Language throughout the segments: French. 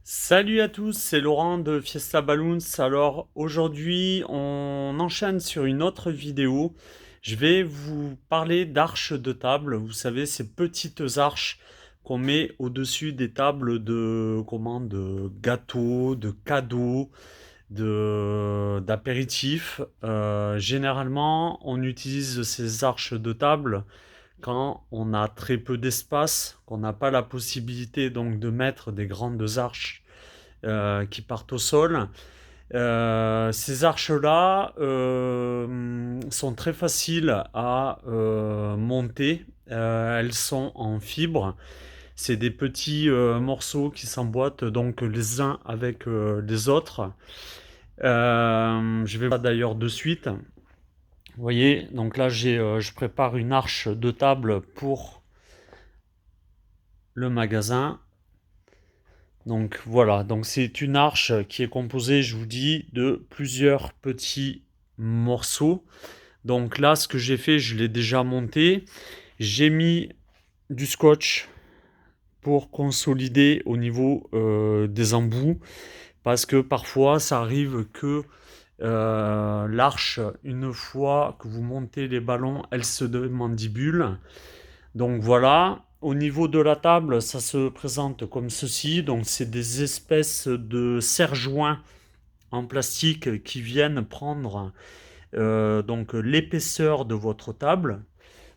Salut à tous, c'est Laurent de Fiesta Balloons. Alors aujourd'hui, on enchaîne sur une autre vidéo. Je vais vous parler d'arches de table. Vous savez, ces petites arches qu'on met au-dessus des tables de gâteaux, de cadeaux, d'apéritifs. Généralement, on utilise ces arches de table quand on a très peu d'espace, qu'on n'a pas la possibilité donc de mettre des grandes arches qui partent au sol. Ces arches-là sont très faciles à monter. Elles sont en fibre. C'est des petits morceaux qui s'emboîtent donc les uns avec les autres. Je vais pas d'ailleurs de suite. Vous voyez, donc là je prépare une arche de table pour le magasin. Donc voilà, donc c'est une arche qui est composée, je vous dis, de plusieurs petits morceaux. Donc là, ce que j'ai fait, je l'ai déjà monté. J'ai mis du scotch pour consolider au niveau des embouts, parce que parfois, ça arrive que l'arche, une fois que vous montez les ballons, elle se démandibule. Donc voilà, au niveau de la table, ça se présente comme ceci. Donc c'est des espèces de serre-joints en plastique qui viennent prendre donc l'épaisseur de votre table,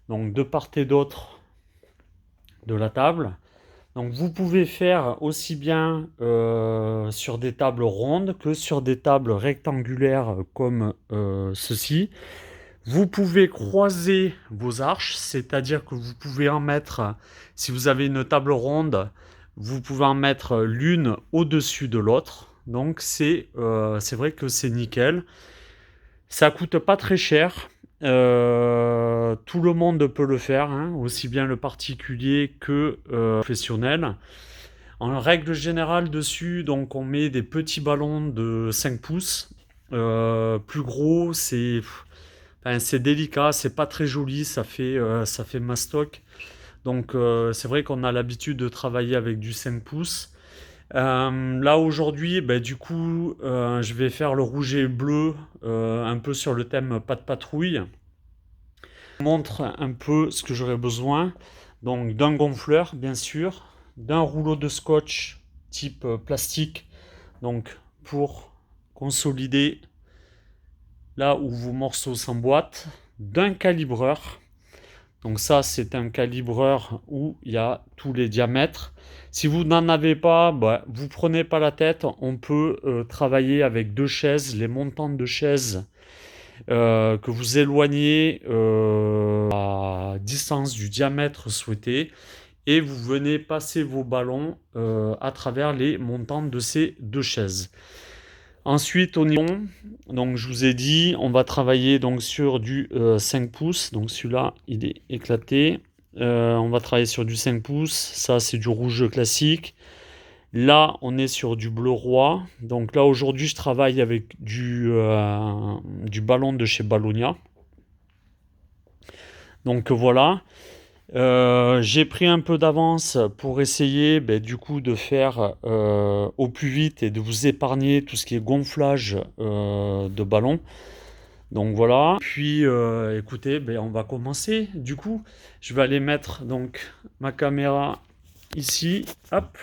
donc de part et d'autre de la table. Donc vous pouvez faire aussi bien sur des tables rondes que sur des tables rectangulaires comme ceci. Vous pouvez croiser vos arches, c'est-à-dire que vous pouvez en mettre, si vous avez une table ronde, vous pouvez en mettre l'une au-dessus de l'autre. Donc c'est vrai que c'est nickel. Ça coûte pas très cher. Tout le monde peut le faire, hein, aussi bien le particulier que le professionnel. En règle générale, dessus, donc on met des petits ballons de 5 pouces. Plus gros, c'est délicat, c'est pas très joli, ça fait mastoc. Donc c'est vrai qu'on a l'habitude de travailler avec du 5 pouces. Là aujourd'hui, du coup, je vais faire le rouge et bleu, un peu sur le thème pas de patrouille. Je vous montre un peu ce que j'aurais besoin. Donc d'un gonfleur, bien sûr, d'un rouleau de scotch type plastique, donc pour consolider là où vos morceaux s'emboîtent, d'un calibreur. Donc ça, c'est un calibreur où il y a tous les diamètres. Si vous n'en avez pas, vous prenez pas la tête. On peut travailler avec deux chaises, les montants de chaises que vous éloignez à distance du diamètre souhaité. Et vous venez passer vos ballons à travers les montants de ces deux chaises. Ensuite, au niveau, donc je vous ai dit, on va travailler donc sur du 5 pouces. Donc celui-là, il est éclaté. On va travailler sur du 5 pouces. Ça, c'est du rouge classique. Là, on est sur du bleu roi. Donc là, aujourd'hui, je travaille avec du ballon de chez Ballonia. Donc voilà. J'ai pris un peu d'avance pour essayer du coup de faire au plus vite et de vous épargner tout ce qui est gonflage de ballon. Donc voilà. Puis écoutez, on va commencer. Du coup, je vais aller mettre donc ma caméra ici. Hop.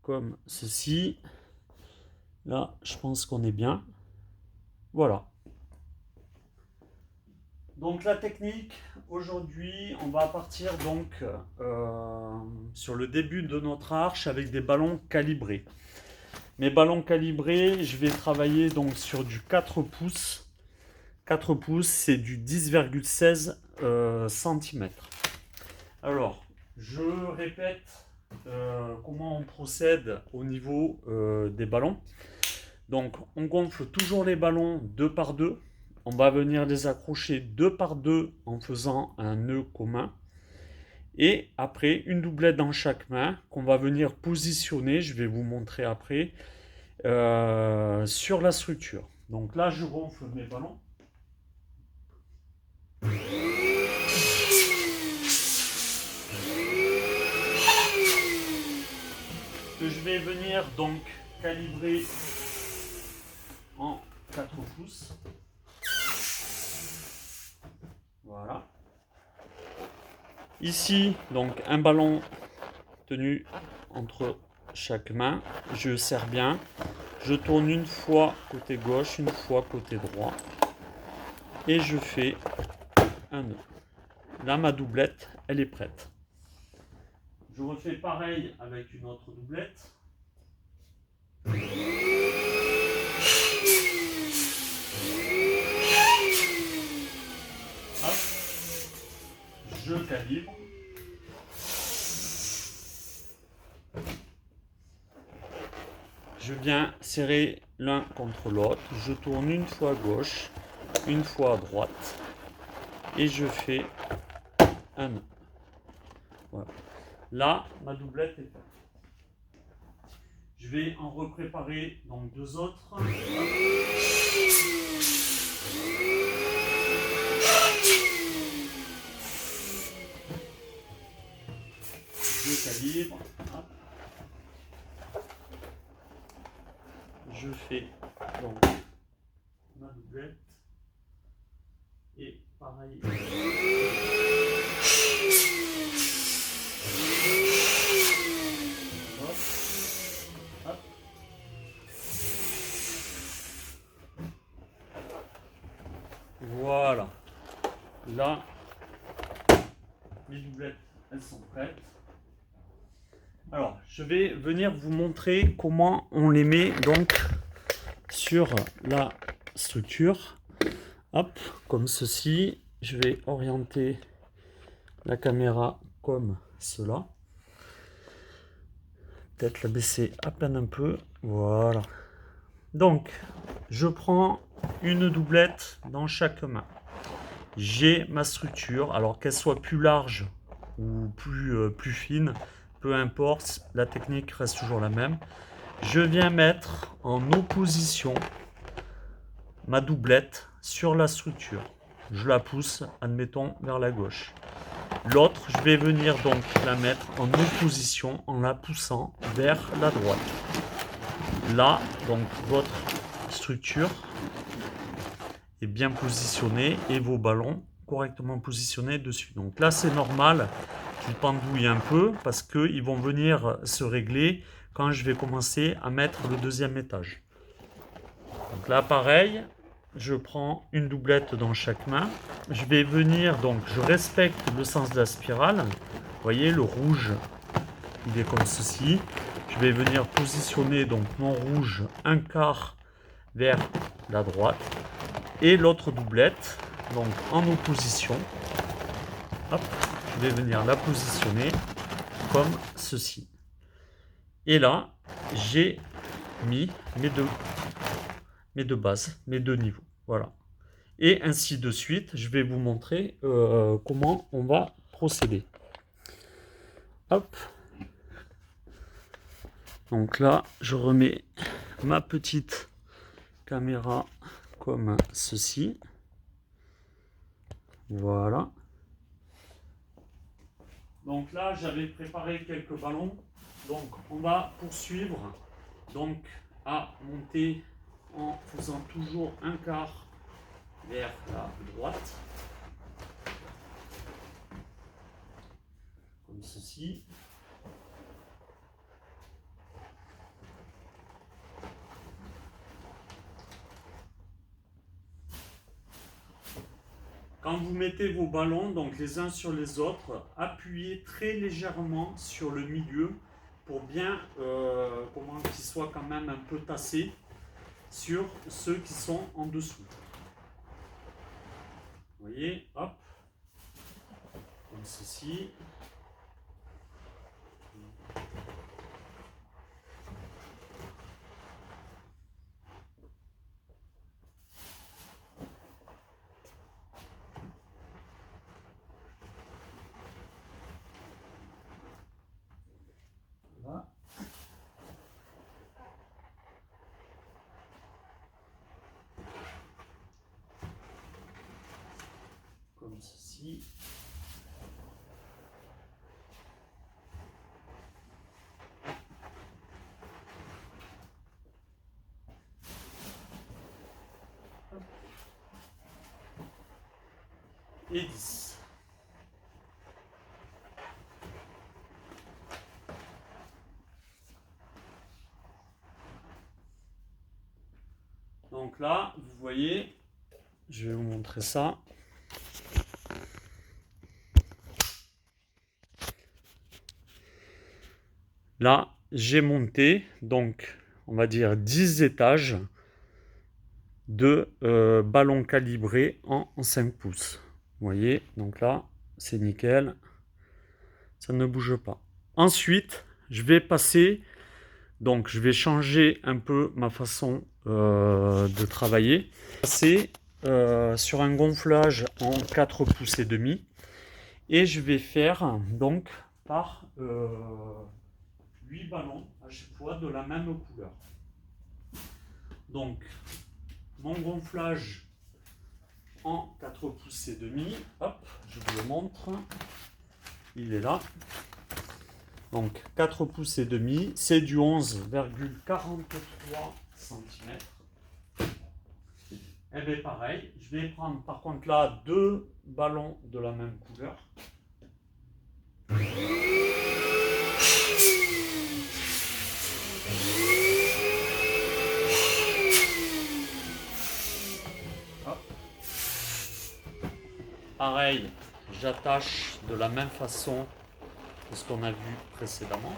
Comme ceci. Là, je pense qu'on est bien. Voilà. Donc la technique, aujourd'hui, on va partir donc sur le début de notre arche avec des ballons calibrés. Mes ballons calibrés, je vais travailler donc sur du 4 pouces. 4 pouces, c'est du 10,16 cm. Alors, je répète comment on procède au niveau des ballons. Donc, on gonfle toujours les ballons deux par deux. On va venir les accrocher deux par deux en faisant un nœud commun. Et après, une doublette dans chaque main qu'on va venir positionner, je vais vous montrer après, sur la structure. Donc là, je gonfle mes ballons. que je vais venir donc calibrer en 4 pouces. Voilà. Ici, donc un ballon tenu entre chaque main. Je serre bien. Je tourne une fois côté gauche, une fois côté droit. Et je fais un nœud. Là, ma doublette, elle est prête. Je refais pareil avec une autre doublette. Hop. Je calibre. Je viens serrer l'un contre l'autre. Je tourne une fois à gauche, une fois à droite. Et je fais un nœud. Voilà. Là, ma doublette est faite. Je vais en repréparer donc 2 autres. Hop. Je calibre. Hop. Je fais donc ma doublette. Et pareil. Hop. Hop. Voilà. Là, mes doublette, elles sont prêtes. Alors, je vais venir vous montrer comment on les met donc sur la structure. Hop, comme ceci. Je vais orienter la caméra comme cela. Peut-être la baisser à peine un peu. Voilà. Donc, je prends une doublette dans chaque main. J'ai ma structure, alors qu'elle soit plus large ou plus fine, peu importe, la technique reste toujours la même. Je viens mettre en opposition ma doublette sur la structure. Je la pousse, admettons, vers la gauche. L'autre, je vais venir donc la mettre en opposition en la poussant vers la droite. Là, donc, votre structure est bien positionnée et vos ballons correctement positionnés dessus. Donc là, c'est normal qu'ils pendouillent un peu parce qu'ils vont venir se régler quand je vais commencer à mettre le deuxième étage. Donc là, pareil, je prends une doublette dans chaque main. Je vais venir, donc je respecte le sens de la spirale. Vous voyez, le rouge, il est comme ceci. Je vais venir positionner donc mon rouge un quart vers la droite et l'autre doublette donc en opposition. Hop, je vais venir la positionner comme ceci. Et là, j'ai mis mes deux bases, mes 2 niveaux. Voilà. Et ainsi de suite, je vais vous montrer comment on va procéder. Hop. Donc là, je remets ma petite caméra comme ceci. Voilà. Donc là, j'avais préparé quelques ballons. Donc on va poursuivre donc à monter en faisant toujours un quart vers la droite. Comme ceci. Quand vous mettez vos ballons donc les uns sur les autres, appuyez très légèrement sur le milieu pour bien qu'ils soient quand même un peu tassés sur ceux qui sont en dessous. Vous voyez, hop, comme ceci. Voilà. Comme ceci. et 10. Donc là, vous voyez, je vais vous montrer ça. Là, j'ai monté, donc, on va dire 10 étages de ballon calibré en 5 pouces. Vous voyez, donc là, c'est nickel. Ça ne bouge pas. Ensuite, je vais passer, donc je vais changer un peu ma façon de travailler. Passer sur un gonflage en 4 pouces et demi. Et je vais faire donc par 8 ballons à chaque fois de la même couleur. Donc, mon gonflage en 4 pouces et demi, hop, je vous le montre, il est là. Donc 4 pouces et demi, c'est du 11,43 cm. Et bien pareil, je vais prendre par contre là 2 ballons de la même couleur. Hop. Pareil, j'attache de la même façon que ce qu'on a vu précédemment.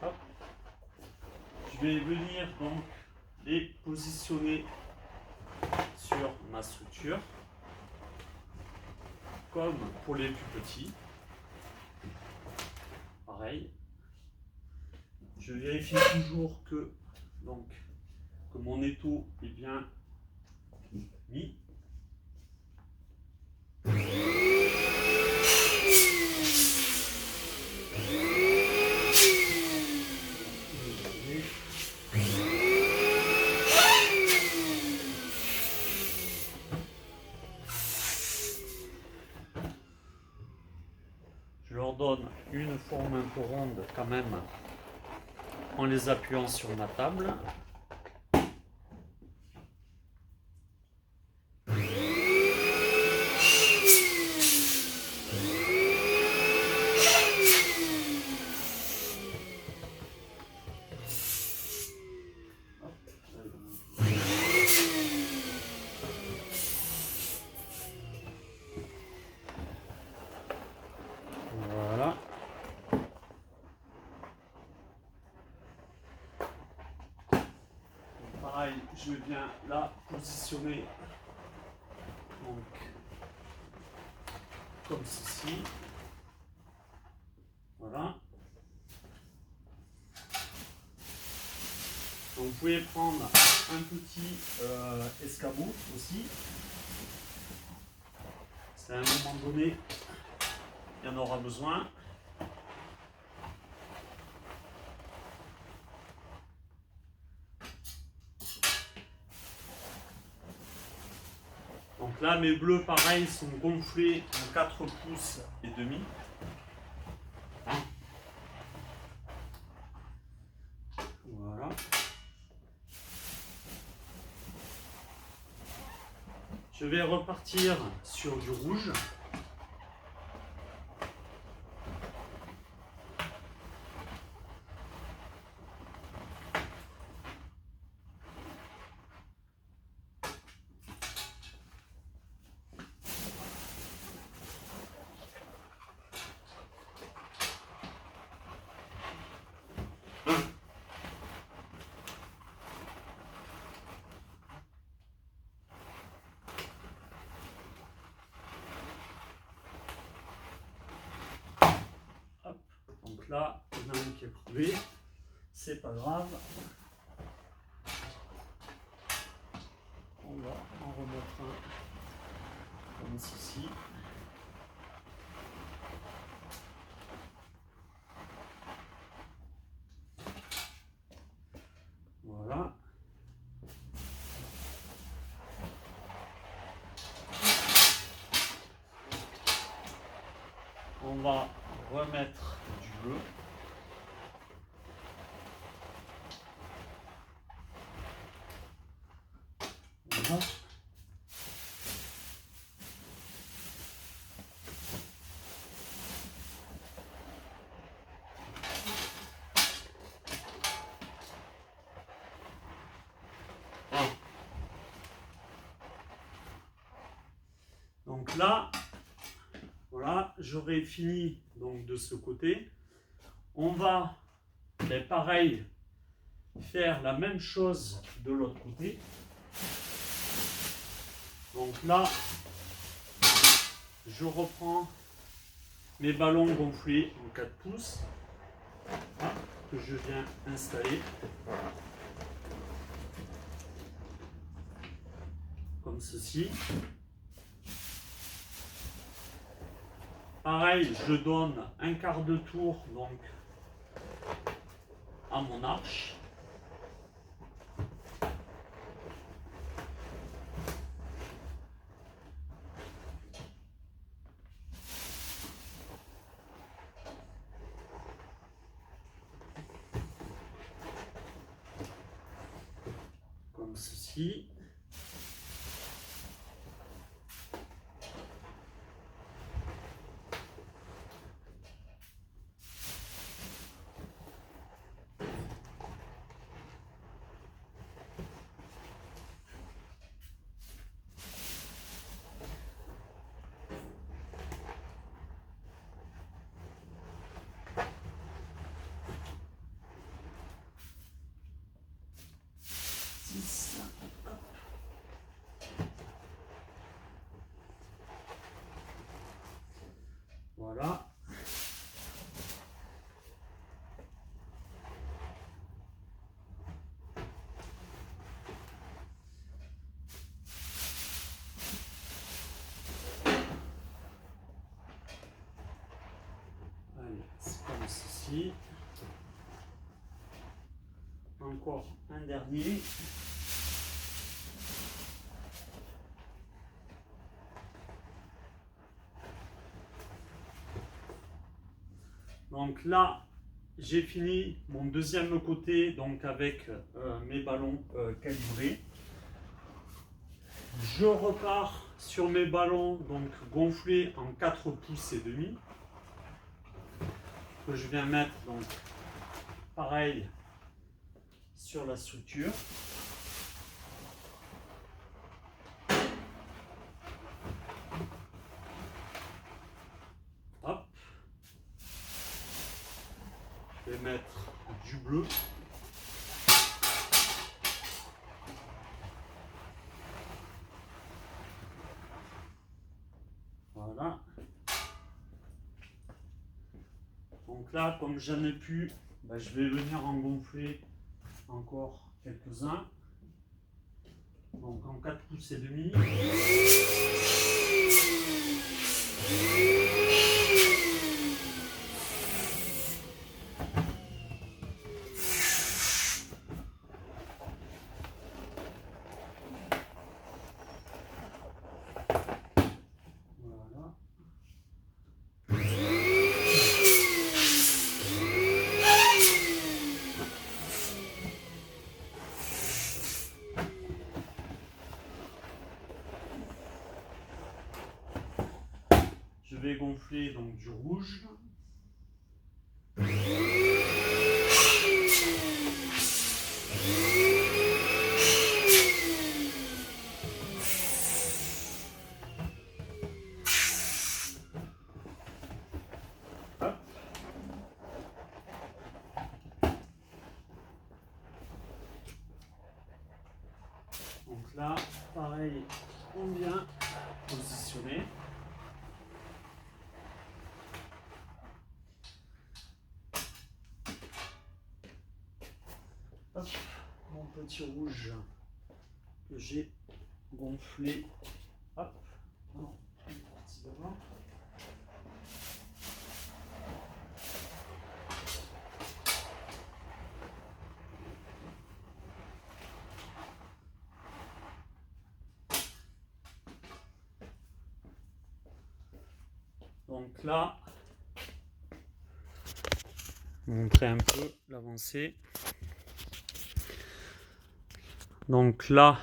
Hop. Je vais venir donc les positionner sur ma structure, comme pour les plus petits. Pareil. Je vérifie toujours que, donc, que mon étau est bien mis. Je leur donne une forme un peu ronde quand même en les appuyant sur ma table. Voilà. Pareil, je viens là positionner donc, comme ceci. Voilà. Donc, vous pouvez prendre un petit escabeau aussi. C'est à un moment donné, il y en aura besoin. Donc là, mes bleus, pareil, sont gonflés en 4 pouces et demi. Voilà. Je vais repartir sur du rouge. Hop. Donc là, il y en a un qui est crevé. C'est pas grave. On va en remettre un comme ceci. Voilà. on va remettre du bleu. Voilà. Donc là, voilà, j'aurai fini donc de ce côté. On va, pareil, faire la même chose de l'autre côté. Donc là, je reprends mes ballons gonflés en 4 pouces que je viens installer comme ceci. Pareil, je donne un quart de tour donc à mon arche. Comme ceci. Voilà. Allez, c'est comme ceci. Encore un dernier. Donc là, j'ai fini mon deuxième côté donc avec mes ballons calibrés. Je repars sur mes ballons donc gonflés en 4 pouces et demi que je viens mettre donc pareil sur la structure. Hop. Je vais mettre du bleu. Voilà. Donc là, comme j'en ai plus, je vais venir en gonfler encore quelques-uns. Donc en 4 pouces et demi. Voilà. Je vais gonfler donc du rouge. Hop. Donc là, pareil, on vient positionner. Hop, mon petit rouge que j'ai gonflé. Hop, non, une partie devant. Donc là, montrer un peu l'avancée. Donc là,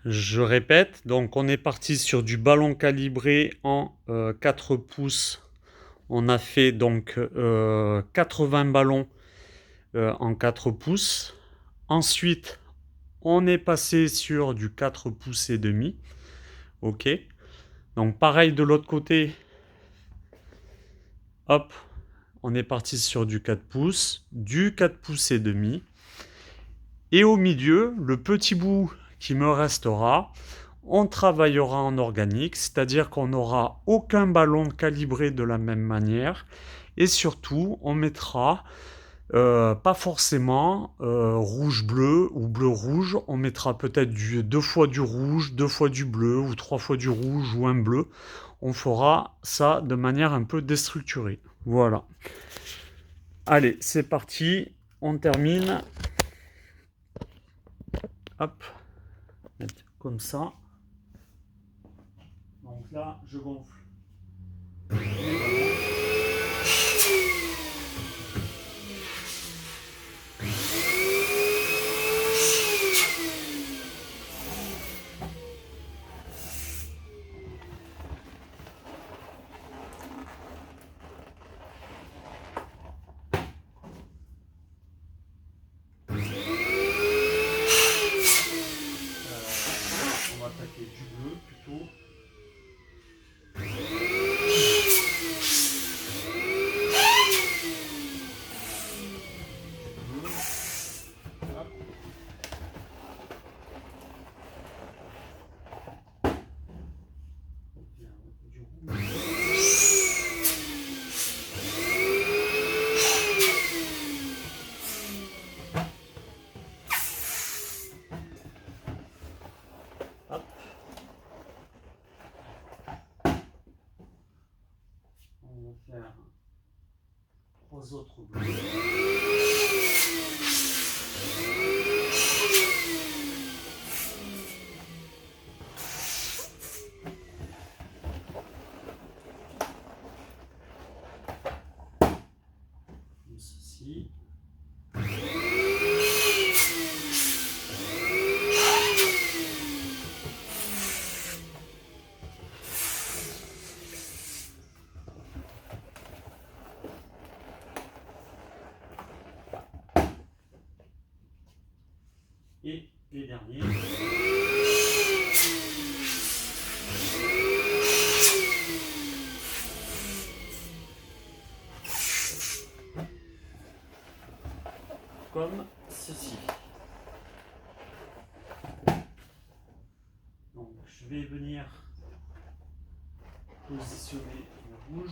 je répète, donc on est parti sur du ballon calibré en 4 pouces. On a fait donc 80 ballons en 4 pouces. Ensuite, on est passé sur du 4 pouces et demi. Ok. Donc pareil de l'autre côté. Hop, on est parti sur du 4 pouces, du 4 pouces et demi. Et au milieu, le petit bout qui me restera, on travaillera en organique, c'est-à-dire qu'on n'aura aucun ballon calibré de la même manière. Et surtout, on mettra pas forcément rouge-bleu ou bleu-rouge. On mettra peut-être 2 fois du rouge, 2 fois du bleu ou 3 fois du rouge ou un bleu. On fera ça de manière un peu déstructurée. Voilà. Allez, c'est parti. On termine. Hop. Comme ça. Donc là, je gonfle. On va attaquer du bleu plutôt. On va faire 3 autres bleus. Comme ceci. Et les derniers. Comme ceci. Donc je vais venir positionner le rouge.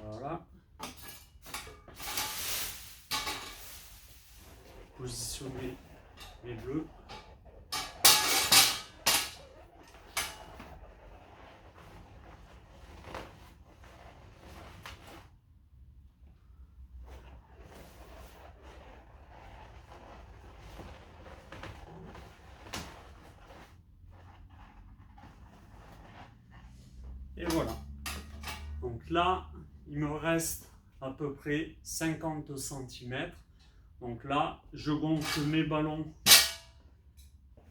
Voilà. Positionner les bleus. Et voilà. Donc là, il me reste à peu près 50 cm. Donc là, je gonfle mes ballons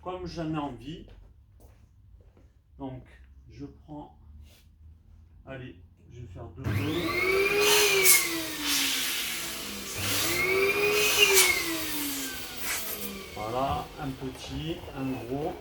comme j'en ai envie. Donc, je prends... Allez, je vais faire 2 bleus. Voilà, un petit, un gros.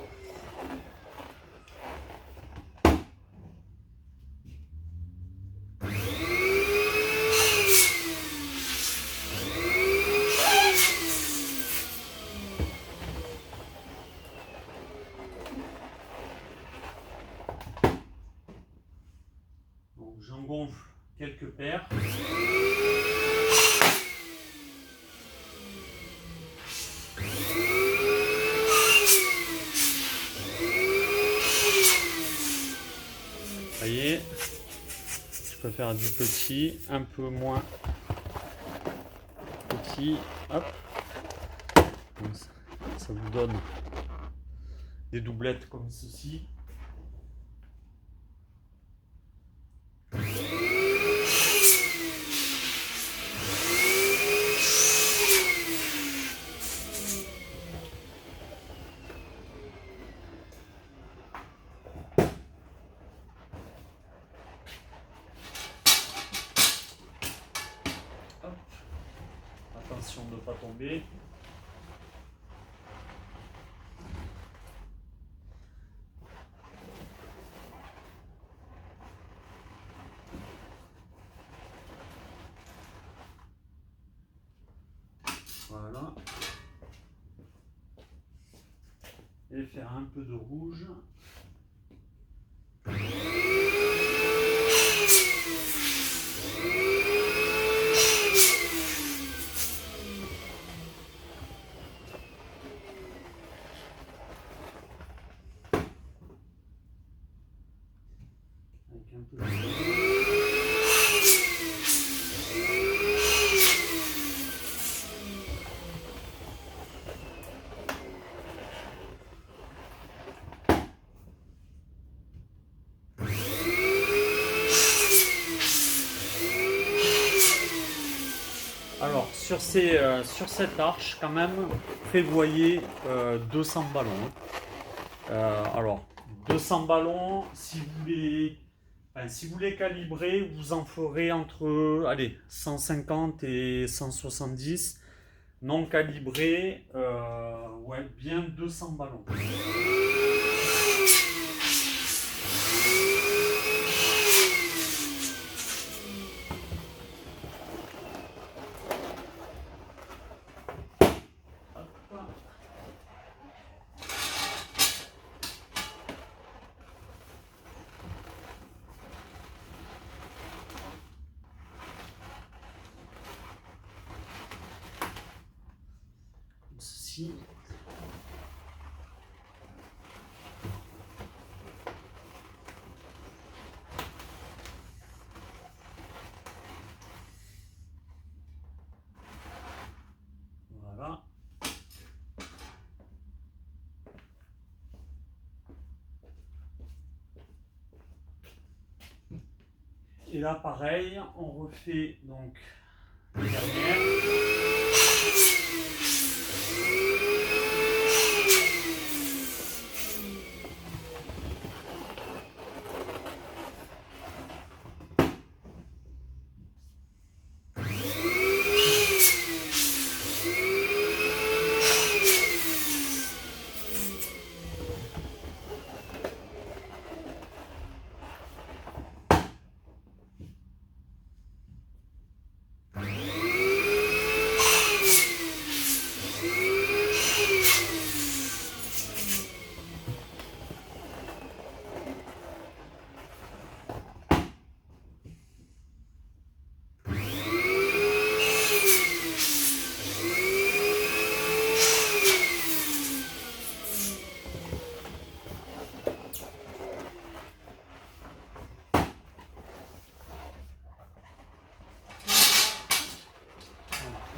Donc j'en gonfle quelques paires. Vous voyez, je peux faire du petit, un peu moins petit, hop, comme ça ça nous donne des doublettes comme ceci. Hop. Attention de ne pas tomber. Voilà. Et faire un peu de rouge. Avec un peu de rouge. Alors, sur cette arche, quand même, prévoyez 200 ballons. Alors, 200 ballons, si vous les calibrez, vous en ferez entre, allez, 150 et 170. Non calibrés, ouais, bien 200 ballons. Ceci. Voilà. Et là, pareil, on refait donc les dernières.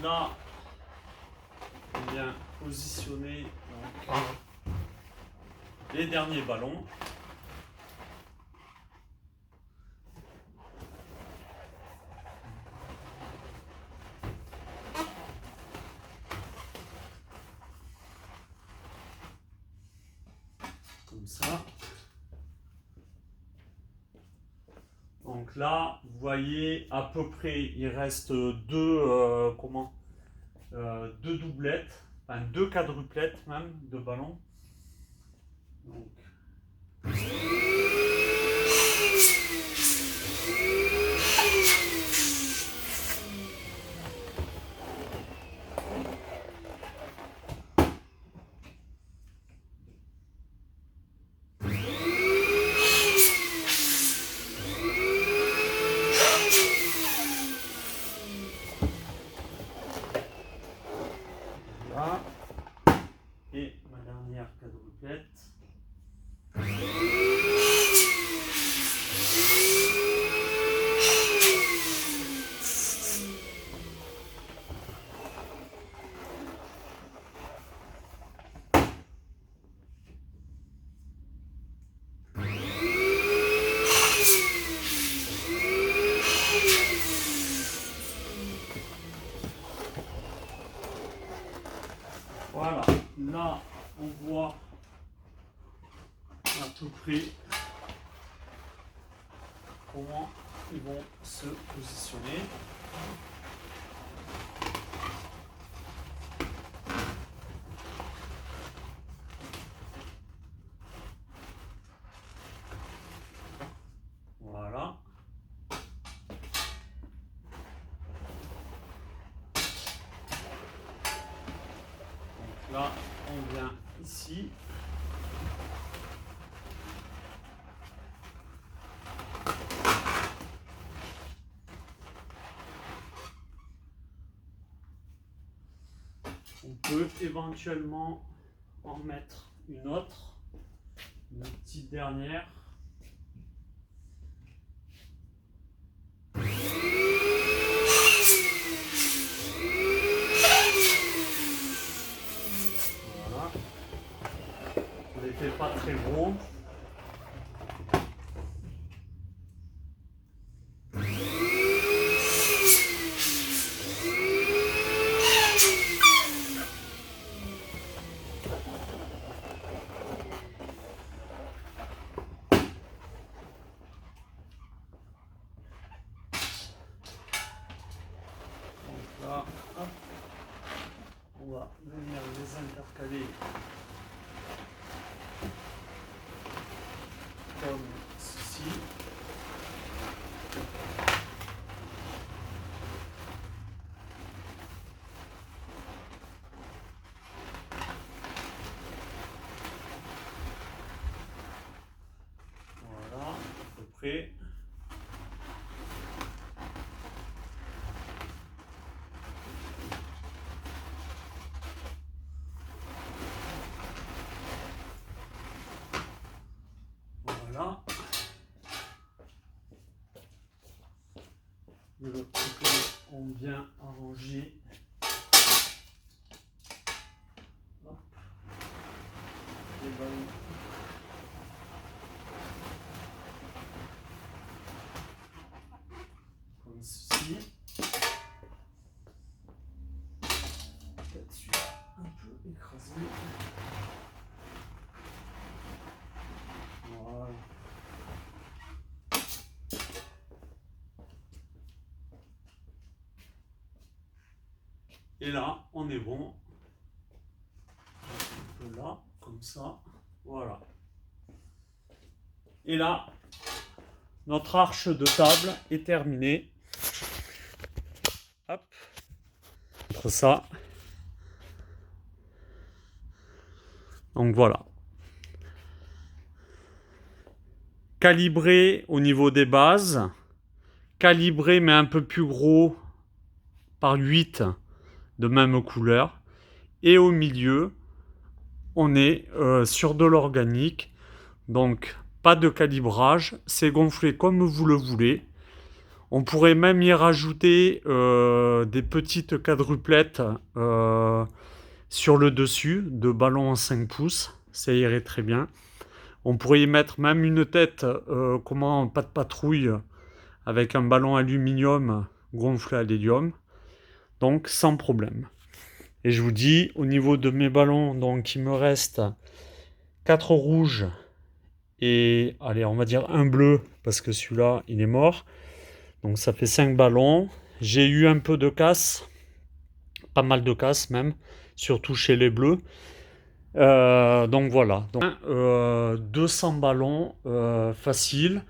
Là, on vient positionner donc, les derniers ballons. Comme ça. Donc là, vous voyez à peu près, il reste deux doublettes, enfin deux quadruplettes même de ballons. Donc, voilà. Et ma dernière quadruplette. Voilà, là on voit à peu près comment ils vont se positionner. Voilà. Donc là, on vient ici. On peut éventuellement en mettre une autre, une petite dernière. Voilà. On les fait pas très gros. Là, hop, on va venir les intercaler comme ceci. Voilà, à peu près. Voilà. De l'autre côté, on vient arranger. Hop. Les ballons. Comme ceci. Peut-être celui-là un peu écrasé. Voilà. Et là, on est bon. Un peu là, comme ça. Voilà. Et là, notre arche de table est terminée. Hop. Entre ça. Donc voilà. Calibré au niveau des bases. Calibré mais un peu plus gros par 8 de même couleur. Et au milieu, on est sur de l'organique. Donc pas de calibrage. C'est gonflé comme vous le voulez. On pourrait même y rajouter des petites quadruplettes sur le dessus de ballons en 5 pouces. Ça irait très bien. On pourrait y mettre même une tête, pas de patrouille, avec un ballon aluminium gonflé à l'hélium. Donc sans problème. Et je vous dis, au niveau de mes ballons, donc il me reste 4 rouges et, allez, on va dire un bleu, parce que celui-là, il est mort. Donc ça fait 5 ballons. J'ai eu un peu de casse, pas mal de casse même, surtout chez les bleus. Donc voilà, donc, 200 ballons facile.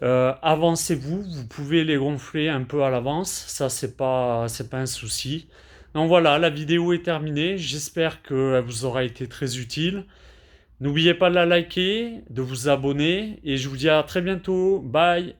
Avancez-vous, vous pouvez les gonfler un peu à l'avance, ça c'est pas un souci. Donc voilà, la vidéo est terminée, j'espère qu'elle vous aura été très utile. N'oubliez pas de la liker, de vous abonner et je vous dis à très bientôt, bye.